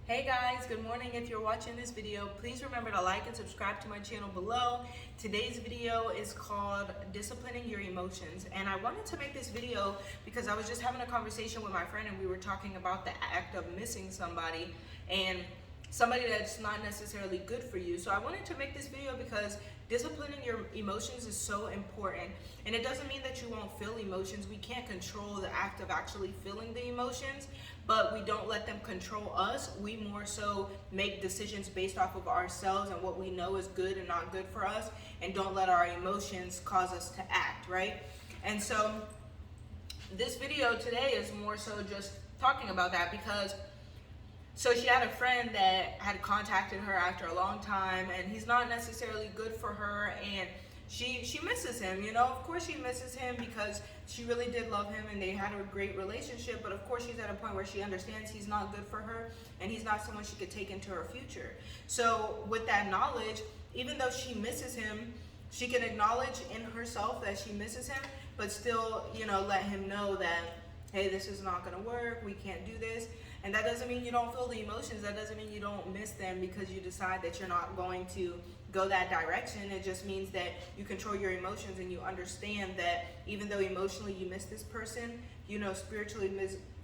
Hey guys, good morning. If you're watching this video, please remember to like and subscribe to my channel below. Today's video is called Disciplining Your Emotions. And I wanted to make this video because I was just having a conversation with my friend and we were talking about the act of missing somebody and somebody that's not necessarily good for you. So I wanted to make this video because disciplining your emotions is so important. And it doesn't mean that you won't feel emotions. We can't control the act of actually feeling the emotions, but we don't let them control us. We more so make decisions based off of ourselves and what we know is good and not good for us, and don't let our emotions cause us to act, right? And so this video today is more so just talking about that because she had a friend that had contacted her after a long time, and he's not necessarily good for her, and she misses him. Of course she misses him because she really did love him and they had a great relationship, but of course she's at a point where she understands he's not good for her and he's not someone she could take into her future. So with that knowledge, even though she misses him, she can acknowledge in herself that she misses him, but still, let him know that, hey, this is not going to work, we can't do this. And that doesn't mean you don't feel the emotions. That doesn't mean you don't miss them because you decide that you're not going to go that direction. It just means that you control your emotions and you understand that even though emotionally you miss this person, spiritually,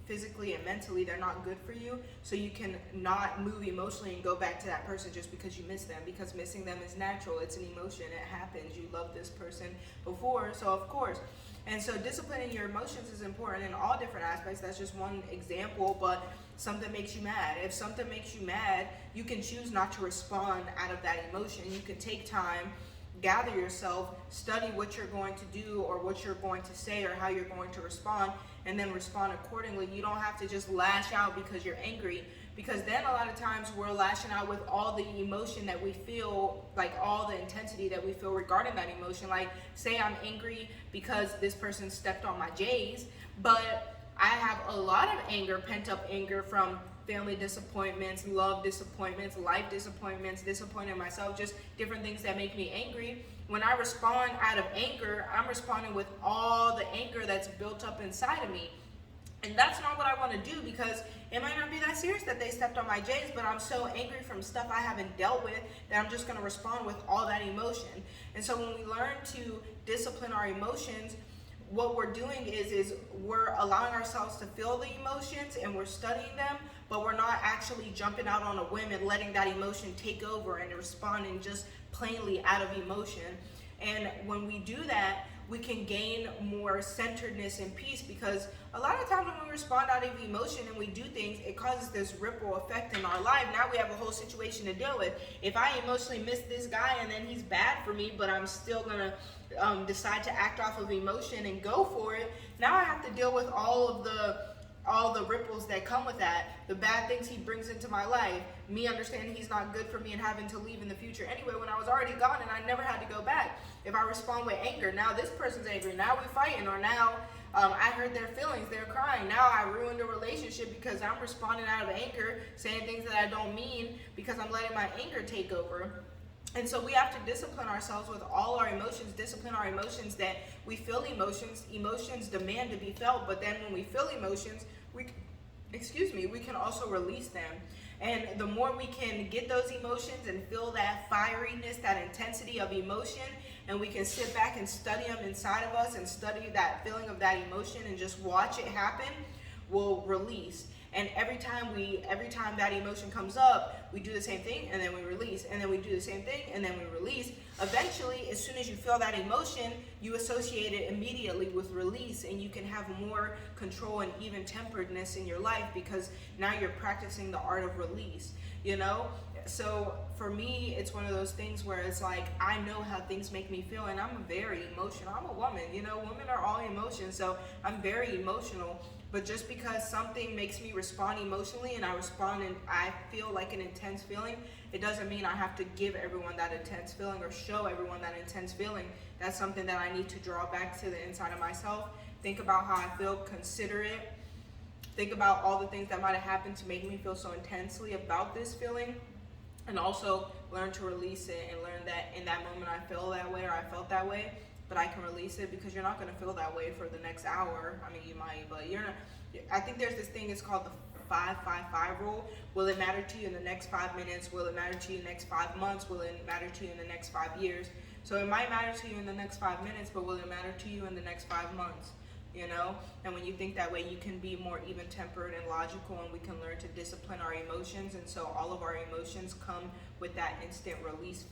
physically, and mentally, they're not good for you. So you can not move emotionally and go back to that person just because you miss them, because missing them is natural. It's an emotion. It happens. You loved this person before, so of course. And so disciplining your emotions is important in all different aspects. That's just one example, but something makes you mad. If something makes you mad, you can choose not to respond out of that emotion. You can take time, gather yourself, study what you're going to do or what you're going to say or how you're going to respond, and then respond accordingly. You don't have to just lash out because you're angry, because then a lot of times we're lashing out with all the emotion that we feel, like all the intensity that we feel regarding that emotion. Like, say I'm angry because this person stepped on my J's, but I have a lot of anger, pent up anger from family disappointments, love disappointments, life disappointments, disappointing myself, just different things that make me angry. When I respond out of anger, I'm responding with all the anger that's built up inside of me. And that's not what I want to do, because it might not be that serious that they stepped on my J's, but I'm so angry from stuff I haven't dealt with that I'm just going to respond with all that emotion. And so when we learn to discipline our emotions, what we're doing is we're allowing ourselves to feel the emotions and we're studying them, but we're not actually jumping out on a whim and letting that emotion take over and responding just plainly out of emotion. And when we do that, we can gain more centeredness and peace, because a lot of times when we respond out of emotion and we do things, it causes this ripple effect in our life. Now we have a whole situation to deal with. If I emotionally miss this guy and then he's bad for me, but I'm still gonna decide to act off of emotion and go for it, now I have to deal with all the ripples that come with that, the bad things he brings into my life, me understanding he's not good for me and having to leave in the future anyway when I was already gone and I never had to go back. If I respond with anger, now this person's angry, now we're fighting, or now I hurt their feelings, they're crying, now I ruined a relationship because I'm responding out of anger, saying things that I don't mean because I'm letting my anger take over. And so we have to discipline ourselves with all our emotions, discipline our emotions, that we feel emotions. Emotions demand to be felt, but then when we feel emotions, we can also release them. And the more we can get those emotions and feel that fieriness, that intensity of emotion, and we can sit back and study them inside of us and study that feeling of that emotion and just watch it happen, we'll release. And every time that emotion comes up, we do the same thing and then we release, and then we do the same thing and then we release. Eventually, as soon as you feel that emotion, you associate it immediately with release, and you can have more control and even temperedness in your life because now you're practicing the art of release, So for me, it's one of those things where it's like, I know how things make me feel, and I'm very emotional. I'm a woman, women are all emotions, so I'm very emotional. But just because something makes me respond emotionally and I respond and I feel like an intense feeling, it doesn't mean I have to give everyone that intense feeling or show everyone that intense feeling. That's something that I need to draw back to the inside of myself. Think about how I feel, consider it. Think about all the things that might have happened to make me feel so intensely about this feeling, and also learn to release it and learn that in that moment I feel that way or I felt that way, but I can release it, because you're not going to feel that way for the next hour. I mean, you might, but you're not. I think there's this thing, it's called the 5-5-5 rule. Will it matter to you in the next 5 minutes? Will it matter to you in the next 5 months? Will it matter to you in the next 5 years? So it might matter to you in the next 5 minutes, but will it matter to you in the next 5 months? You know, and when you think that way, you can be more even tempered and logical, and we can learn to discipline our emotions. And so all of our emotions come with that instant release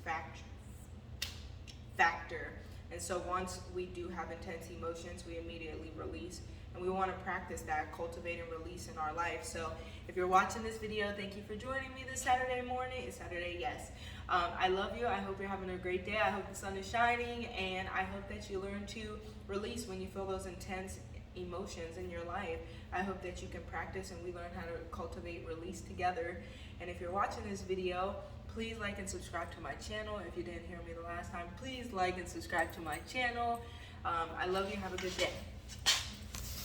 factor. And so once we do have intense emotions, we immediately release. And we want to practice that, cultivate and release in our life. So if you're watching this video, thank you for joining me this Saturday morning. It's Saturday, yes. I love you. I hope you're having a great day. I hope the sun is shining, and I hope that you learn to release when you feel those intense emotions in your life. I hope that you can practice and we learn how to cultivate release together. And if you're watching this video, please like and subscribe to my channel. If you didn't hear me the last time, please like and subscribe to my channel. I love you. Have a good day.